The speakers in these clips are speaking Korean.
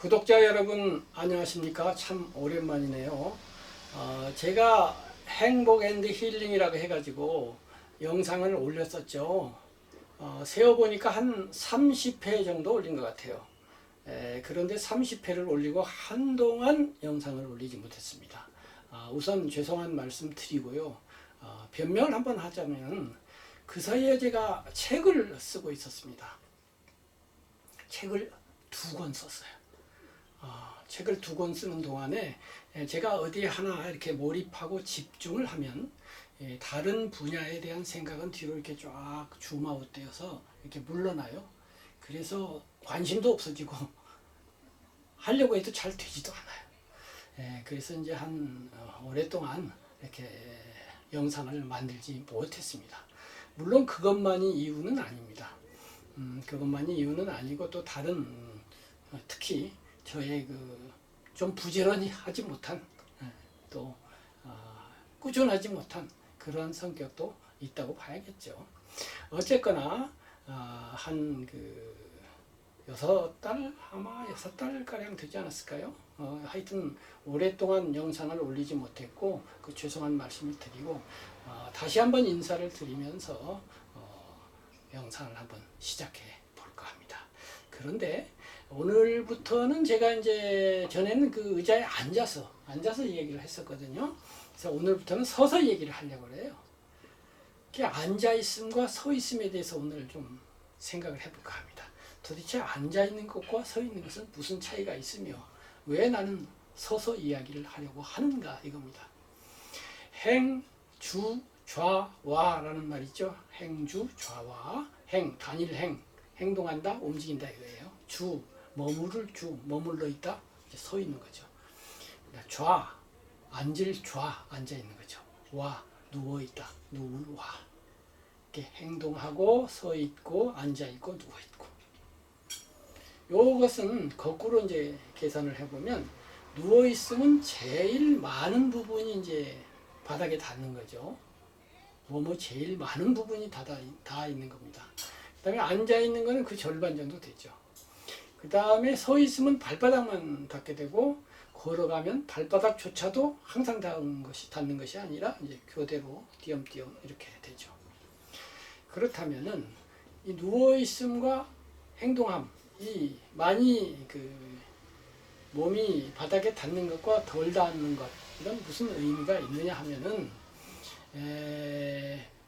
구독자 여러분 안녕하십니까? 참 오랜만이네요. 제가 행복 앤드 힐링이라고 해가지고 영상을 올렸었죠. 세어보니까 한 30회 정도 올린 것 같아요. 그런데 30회를 올리고 한동안 영상을 올리지 못했습니다. 우선 죄송한 말씀 드리고요. 변명을 한번 하자면 그 사이에 제가 책을 쓰고 있었습니다. 책을 2권 썼어요. 책을 2권 쓰는 동안에 제가 어디 하나 이렇게 몰입하고 집중을 하면 다른 분야에 대한 생각은 뒤로 이렇게 쫙 줌아웃되어서 이렇게 물러나요. 그래서 관심도 없어지고 하려고 해도 잘 되지도 않아요. 그래서 이제 한 오랫동안 이렇게 영상을 만들지 못했습니다. 물론 그것만이 이유는 아닙니다. 그것만이 이유는 아니고 또 다른 특히 저의 좀 부지런히 하지 못한 또 꾸준하지 못한 그런 성격도 있다고 봐야겠죠. 어쨌거나 한 6달 아마 6달 가량 되지 않았을까요? 하여튼 오랫동안 영상을 올리지 못했고 죄송한 말씀을 드리고 다시 한번 인사를 드리면서 영상을 한번 시작해 볼까 합니다. 그런데 오늘부터는 제가 이제 전에는 그 의자에 앉아서 얘기를 했었거든요. 그래서 오늘부터는 서서 얘기를 하려고 그래요. 앉아 있음과 서 있음에 대해서 오늘 좀 생각을 해볼까 합니다. 도대체 앉아 있는 것과 서 있는 것은 무슨 차이가 있으며 왜 나는 서서 이야기를 하려고 하는가 이겁니다. 행, 주, 좌, 와라는 말이죠. 행, 주, 좌, 와. 행, 단일 행, 행동한다, 움직인다 이거예요. 주, 머물러 있다, 이제 서 있는 거죠. 좌, 앉을 좌, 앉아 있는 거죠. 와, 누워 있다, 누울 와. 이렇게 행동하고 서 있고 앉아 있고 누워 있고. 요것은 거꾸로 이제 계산을 해보면 누워 있으면 제일 많은 부분이 이제 바닥에 닿는 거죠. 제일 많은 부분이 다 있는 겁니다. 그 다음에 앉아 있는 거는 그 절반 정도 되죠. 그 다음에 서 있으면 발바닥만 닿게 되고 걸어가면 발바닥조차도 항상 닿는 것이 아니라 이제 교대로 띄엄띄엄 이렇게 되죠. 그렇다면은 이 누워 있음과 행동함, 이 많이 몸이 바닥에 닿는 것과 덜 닿는 것, 이건 무슨 의미가 있느냐 하면은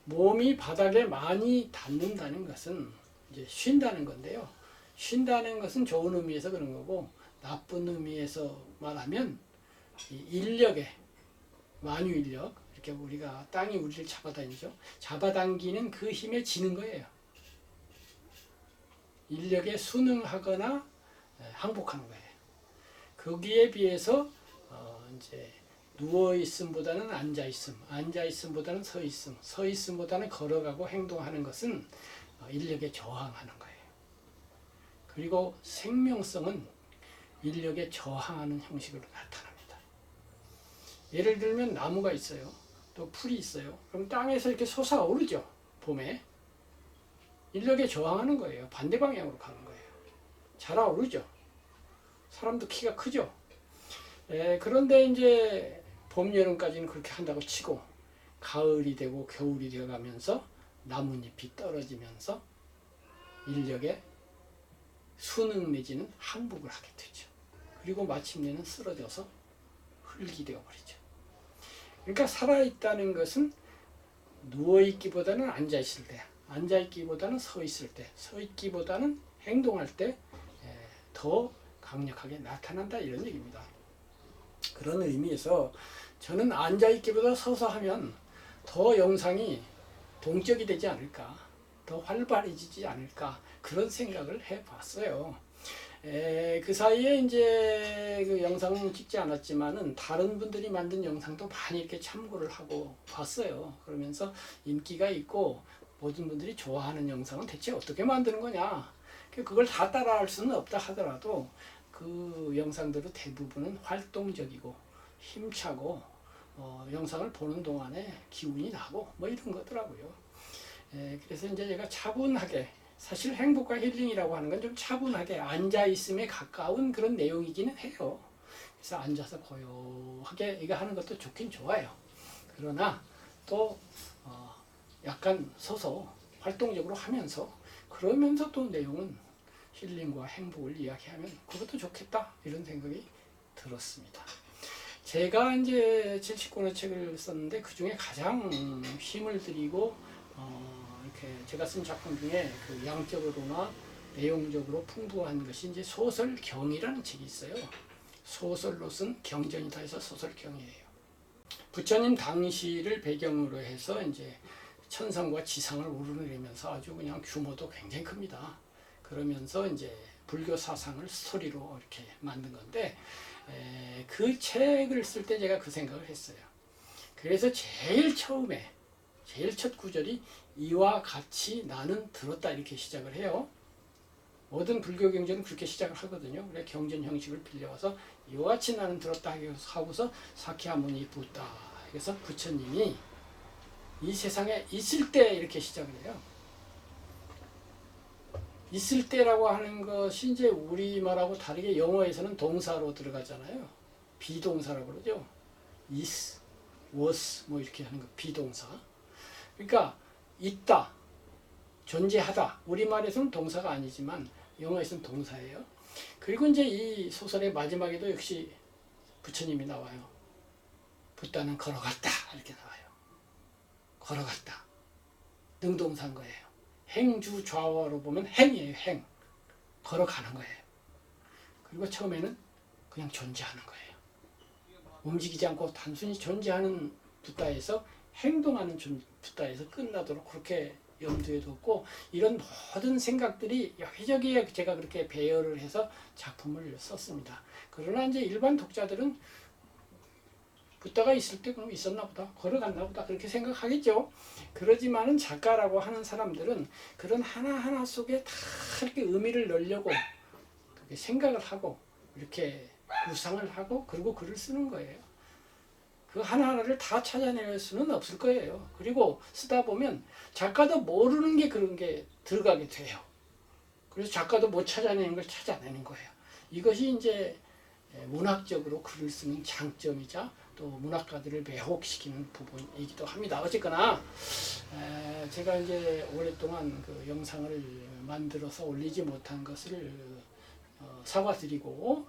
몸이 바닥에 많이 닿는다는 것은 이제 쉰다는 건데요. 쉰다는 것은 좋은 의미에서 그런 거고 나쁜 의미에서 말하면 인력의 만유인력, 이렇게 우리가 땅이 우리를 잡아당기죠. 잡아당기는 그 힘에 지는 거예요. 인력에 순응하거나 항복하는 거예요. 거기에 비해서 이제 누워 있음보다는 앉아 있음, 앉아 있음보다는 서 있음, 서 있음보다는 걸어가고 행동하는 것은 인력에 저항하는 거예요. 그리고 생명성은 인력에 저항하는 형식으로 나타납니다. 예를 들면 나무가 있어요. 또 풀이 있어요. 그럼 땅에서 이렇게 솟아오르죠. 봄에. 인력에 저항하는 거예요. 반대 방향으로 가는 거예요. 자라오르죠. 사람도 키가 크죠. 그런데 이제 봄, 여름까지는 그렇게 한다고 치고 가을이 되고 겨울이 되어가면서 나뭇잎이 떨어지면서 인력에 순응 내지는 항복을 하게 되죠. 그리고 마침내는 쓰러져서 흙이 되어버리죠. 그러니까 살아있다는 것은 누워있기보다는 앉아있을 때, 앉아있기보다는 서있을 때, 서있기보다는 행동할 때 더 강력하게 나타난다 이런 얘기입니다. 그런 의미에서 저는 앉아있기보다 서서 하면 더 영상이 동적이 되지 않을까, 더 활발해지지 않을까 그런 생각을 해봤어요. 그 사이에 이제 그 영상은 찍지 않았지만은 다른 분들이 만든 영상도 많이 이렇게 참고를 하고 봤어요. 그러면서 인기가 있고 모든 분들이 좋아하는 영상은 대체 어떻게 만드는 거냐, 그걸 다 따라할 수는 없다 하더라도 그 영상들은 대부분은 활동적이고 힘차고 영상을 보는 동안에 기운이 나고 뭐 이런 거더라고요. 그래서 이제 제가 차분하게 사실 행복과 힐링이라고 하는 건 좀 차분하게 앉아있음에 가까운 그런 내용이기는 해요. 그래서 앉아서 고요하게 이거 하는 것도 좋긴 좋아요. 그러나 또 약간 서서 활동적으로 하면서 그러면서 또 내용은 힐링과 행복을 이야기하면 그것도 좋겠다 이런 생각이 들었습니다. 제가 이제 70권의 책을 썼는데 그 중에 가장 힘을 들이고 이렇게 제가 쓴 작품 중에 그 양적으로나 내용적으로 풍부한 것이 이제 소설경이라는 책이 있어요. 소설로 쓴 경전이다 해서 소설경이에요. 부처님 당시를 배경으로 해서 이제 천상과 지상을 오르내리면서 아주 그냥 규모도 굉장히 큽니다. 그러면서 이제 불교 사상을 스토리로 이렇게 만든 건데 그 책을 쓸 때 제가 그 생각을 했어요. 그래서 제일 처음에 제일 첫 구절이 이와 같이 나는 들었다 이렇게 시작을 해요. 모든 불교 경전은 그렇게 시작을 하거든요. 그래 경전 형식을 빌려와서 이와 같이 나는 들었다 하고서 사키야무니 붓다. 그래서 부처님이 이 세상에 있을 때 이렇게 시작을 해요. 있을 때라고 하는 것이 이제 우리말하고 다르게 영어에서는 동사로 들어가잖아요. 비동사라고 그러죠. is, was 뭐 이렇게 하는 거 비동사. 그러니까 있다, 존재하다. 우리말에서는 동사가 아니지만 영어에서는 동사예요. 그리고 이제 이 소설의 마지막에도 역시 부처님이 나와요. 붓다는 걸어갔다 이렇게 나와요. 걸어갔다. 능동사인 거예요. 행주 좌어로 보면 행이에요. 행. 걸어가는 거예요. 그리고 처음에는 그냥 존재하는 거예요. 움직이지 않고 단순히 존재하는 붓다에서 행동하는 붓다에서 끝나도록 그렇게 염두에 뒀고 이런 모든 생각들이 여기저기에 제가 그렇게 배열을 해서 작품을 썼습니다. 그러나 이제 일반 독자들은 붓다가 있을 때 그럼 있었나 보다, 걸어갔나 보다 그렇게 생각하겠죠. 그러지만은 작가라고 하는 사람들은 그런 하나하나 속에 다 이렇게 의미를 넣으려고 그렇게 생각을 하고 이렇게 구상을 하고 그리고 글을 쓰는 거예요. 그 하나하나를 다 찾아낼 수는 없을 거예요. 그리고 쓰다 보면 작가도 모르는 게 그런 게 들어가게 돼요. 그래서 작가도 못 찾아내는 걸 찾아내는 거예요. 이것이 이제 문학적으로 글을 쓰는 장점이자 또 문학가들을 매혹시키는 부분이기도 합니다. 어쨌거나 제가 이제 오랫동안 그 영상을 만들어서 올리지 못한 것을 사과드리고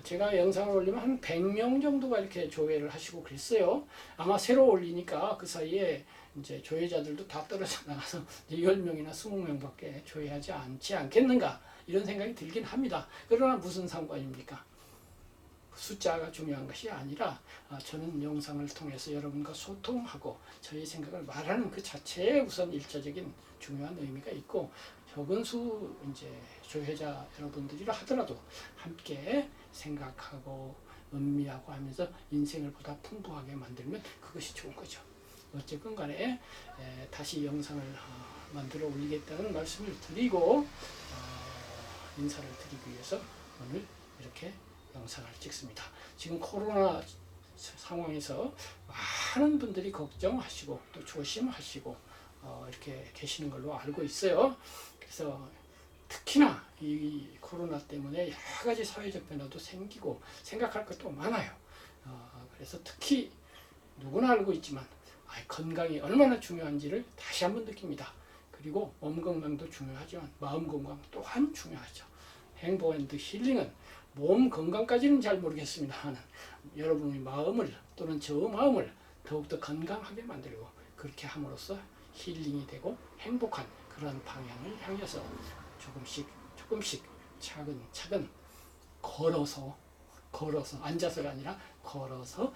제가 영상을 올리면 한 100명 정도가 이렇게 조회를 하시고 그랬어요. 아마 새로 올리니까 그 사이에 이제 조회자들도 다 떨어져 나가서 10명이나 20명밖에 조회하지 않겠는가 이런 생각이 들긴 합니다. 그러나 무슨 상관입니까? 숫자가 중요한 것이 아니라 저는 영상을 통해서 여러분과 소통하고 저희 생각을 말하는 그 자체에 우선 일차적인 중요한 의미가 있고 적은 수 이제 조회자 여러분들이라 하더라도 함께 생각하고 음미하고 하면서 인생을 보다 풍부하게 만들면 그것이 좋은 거죠. 어쨌든 간에 다시 영상을 만들어 올리겠다는 말씀을 드리고 인사를 드리기 위해서 오늘 이렇게 영상을 찍습니다. 지금 코로나 상황에서 많은 분들이 걱정하시고 또 조심하시고 이렇게 계시는 걸로 알고 있어요. 그래서 특히나 이 코로나 때문에 여러 가지 사회적 변화도 생기고 생각할 것도 많아요. 그래서 특히 누구나 알고 있지만 건강이 얼마나 중요한지를 다시 한번 느낍니다. 그리고 몸 건강도 중요하지만 마음 건강 또한 중요하죠. 행복 앤드 힐링은 몸 건강까지는 잘 모르겠습니다만 여러분의 마음을 또는 저 마음을 더욱더 건강하게 만들고 그렇게 함으로써 힐링이 되고 행복한 그런 방향을 향해서 조금씩 차근차근 걸어서 앉아서가 아니라 걸어서